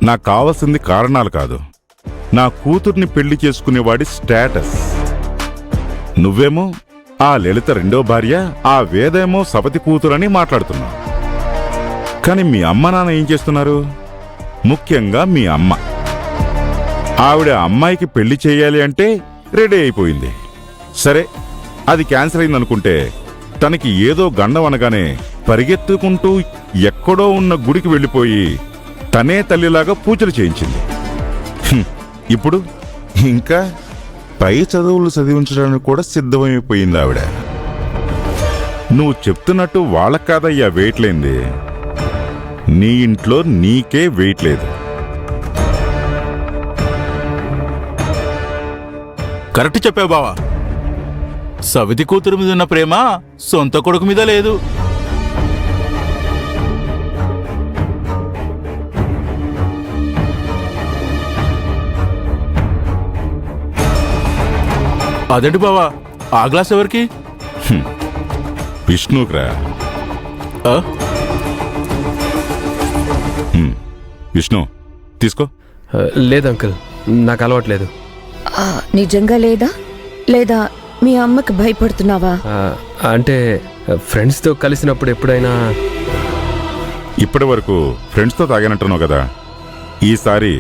నాకు కావాల్సింది కారణాలు కాదు, నా కూతుర్ని పెళ్లి చేసుకునేవాడి స్టేటస్. నువ్వేమో ఆ లలిత రెండో భార్య, ఆ వేదేమో సవతి కూతురని మాట్లాడుతున్నావు. కాని మీ అమ్మ నాన్న ఏం చేస్తున్నారు? ముఖ్యంగా మీ అమ్మ. ఆవిడ అమ్మాయికి పెళ్లి చేయాలి అంటే రెడీ అయిపోయింది. సరే, అది క్యాన్సిల్ అయిందనుకుంటే తనకి ఏదో గండం అనగానే పరిగెత్తుకుంటూ ఎక్కడో ఉన్న గుడికి వెళ్ళిపోయి తనే తల్లిలాగా పూజలు చేయించింది. ఇప్పుడు ఇంకా పై చదువులు చదివించడానికి కూడా సిద్ధమైపోయింది ఆవిడ. నువ్వు చెప్తున్నట్టు వాళ్ళకు కాదయ్యా వెయిట్ లేంది, నీ ఇంట్లో నీకే వెయిట్ లేదు. కరెక్ట్ చెప్పావు బావా. సవితి కూతురు మీద ఉన్న ప్రేమ సొంత కొడుకు మీద లేదు. అదేంటి బావా, ఆ గ్లాస్ ఎవరికి? విష్ణుకురా. విష్ణు తీసుకో. లేదు అంకుల్, నాకు అలవాట్లేదు. నిజంగా లేదా? లేదా మీ అమ్మకి భయపడుతున్నావా? అంటే ఫ్రెండ్స్తో కలిసినప్పుడు ఎప్పుడైనా. ఇప్పటి వరకు ఫ్రెండ్స్తో తాగానంటున్నావు కదా, ఈసారి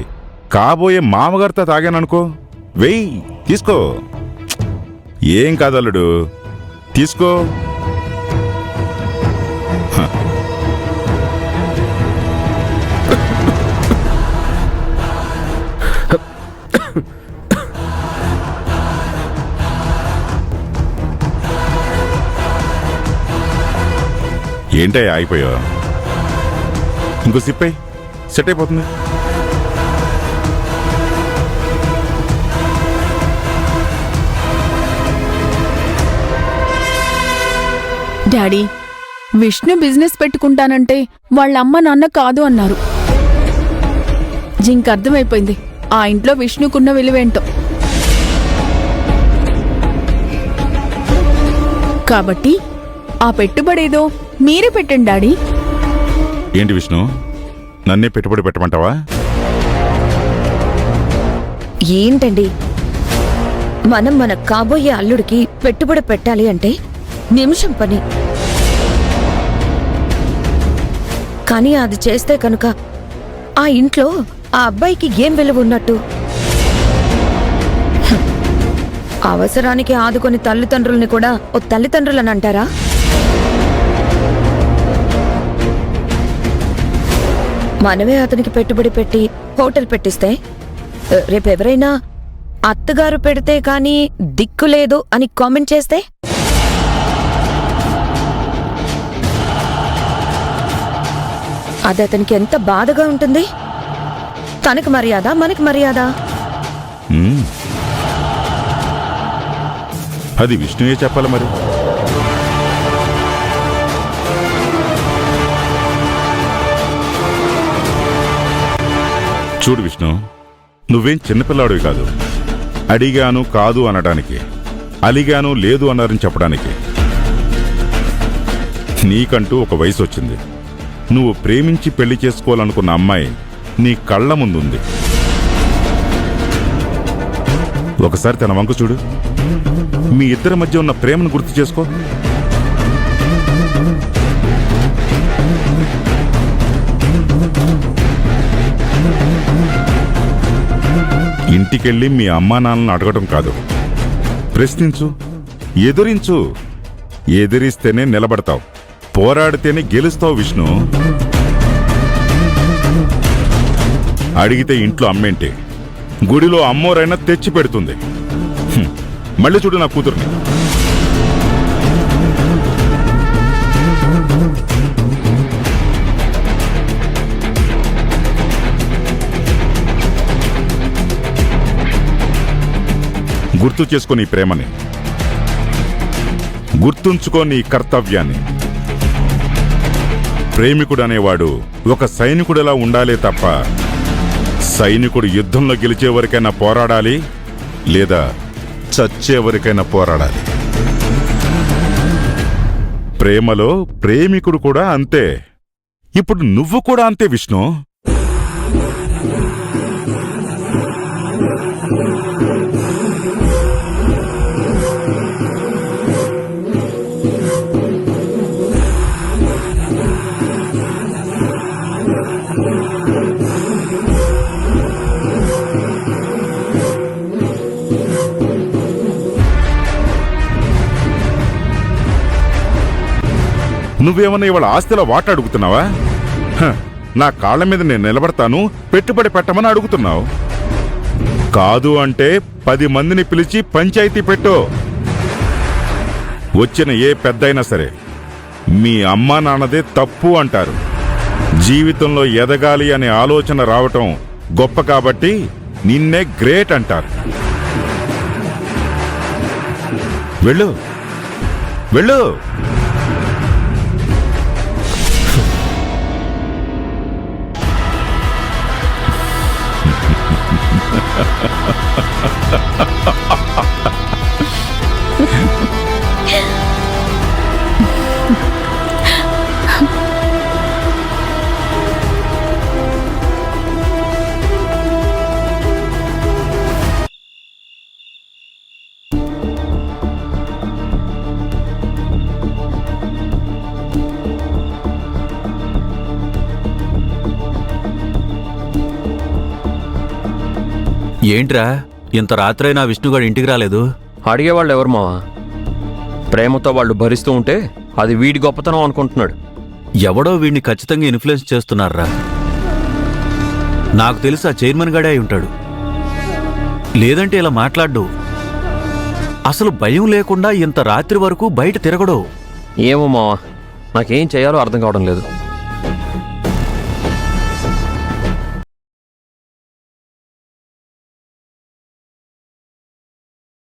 కాబోయే మామగారితో తాగాననుకో, వెయ్యి తీసుకో. ఏం కాదల్లుడు, తీసుకో. ఏంటయ్యా అయిపోయావు? ఇంకో సిప్పై సెట్ అయిపోతుంది. డాడీ, విష్ణు బిజినెస్ పెట్టుకుంటానంటే వాళ్ళ అమ్మ నాన్న కాదు అన్నారు. ఇంకర్థమైపోయింది ఆ ఇంట్లో విష్ణుకున్న విలువేంటో. కాబట్టి ఆ పెట్టుబడేదో మీరే పెట్టండి డాడీ. ఏంటి విష్ణు, నన్నే పెట్టుబడి పెట్టమంటావా? ఏంటండి, మనం మన కాబోయే అల్లుడికి పెట్టుబడి పెట్టాలి అంటే నిమిషం పని. కానీ అది చేస్తే కనుక ఆ ఇంట్లో ఆ అబ్బాయికి ఏం విలువ ఉన్నట్టు? అవసరానికి ఆదుకొని తల్లిదండ్రుల్ని కూడా ఓ తల్లిదండ్రులని అంటారా? మనమే అతనికి పెట్టుబడి పెట్టి హోటల్ పెట్టిస్తే రేపెవరైనా అత్తగారు పెడితే కానీ దిక్కులేదు అని కామెంట్ చేస్తే? అది అతనికి ఎంత బాధగా ఉంటుంది. తనకి మర్యాద, మనకి మర్యాద. అది విష్ణువే చెప్పాలి మరి. చూడు విష్ణు, నువ్వేం చిన్నపిల్లాడివి కాదు. అడిగాను కాదు అనడానికి, అలిగాను లేదు అన్నారని చెప్పడానికి. నీకంటూ ఒక వయసు వచ్చింది. నువ్వు ప్రేమించి పెళ్లి చేసుకోవాలనుకున్న అమ్మాయి నీ కళ్ళ ముందుంది. ఒకసారి తన వంక చూడు. మీ ఇద్దరి మధ్య ఉన్న ప్రేమను గుర్తు చేసుకో. ఇంటికెళ్ళి మీ అమ్మా నాన్నలను అడగటం కాదు, ప్రశ్నించు, ఎదురించు. ఎదిరిస్తేనే నిలబడతావు, పోరాడితేనే గెలుస్తావు విష్ణు. అడిగితే ఇంట్లో అమ్మేంటే గుడిలో అమ్మోరైనా తెచ్చి పెడుతుంది. మళ్ళీ చూడు నా కూతుర్ని. గుర్తు చేసుకో నీ ప్రేమని, గుర్తుంచుకో నీ కర్తవ్యాన్ని. ప్రేమికుడు అనేవాడు ఒక సైనికుడిలా ఉండాలే తప్ప, సైనికుడు యుద్ధంలో గెలిచేవరకైనా పోరాడాలి, లేదా చచ్చేవరకైనా పోరాడాలి. ప్రేమలో ప్రేమికుడు కూడా అంతే. ఇప్పుడు నువ్వు కూడా అంతే విష్ణు. నువ్వేమన్నా ఇవాళ ఆస్తిలో వాట అడుగుతున్నావా? నా కాళ్ళ మీద నేను నిలబడతాను, పెట్టుబడి పెట్టమని అడుగుతున్నావు. కాదు అంటే 10 మందిని పిలిచి పంచాయతీ పెట్టు. వచ్చిన ఏ పెద్దయినా సరే మీ అమ్మా నాన్నదే తప్పు అంటారు. జీవితంలో ఎదగాలి అనే ఆలోచన రావటం గొప్ప కాబట్టి నిన్నే గ్రేట్ అంటారు. వెళ్ళు వెళ్ళు. ఏంట్రా ఇంత రాత్రైనా విష్ణుగాడు ఇంటికి రాలేదు? అడిగేవాళ్ళు ఎవరు మావా? ప్రేమతో వాళ్ళు భరిస్తూ ఉంటే అది వీడి గొప్పతనం అనుకుంటున్నాడు. ఎవడో వీడిని ఖచ్చితంగా ఇన్ఫ్లుయెన్స్ చేస్తున్నారా? నాకు తెలిసి ఆ చైర్మన్ గాడే అయి ఉంటాడు. లేదంటే ఇలా మాట్లాడ్డు. అసలు భయం లేకుండా ఇంత రాత్రి వరకు బయట తిరగడు. ఏమో మావా, నాకేం చేయాలో అర్థం కావడం లేదు.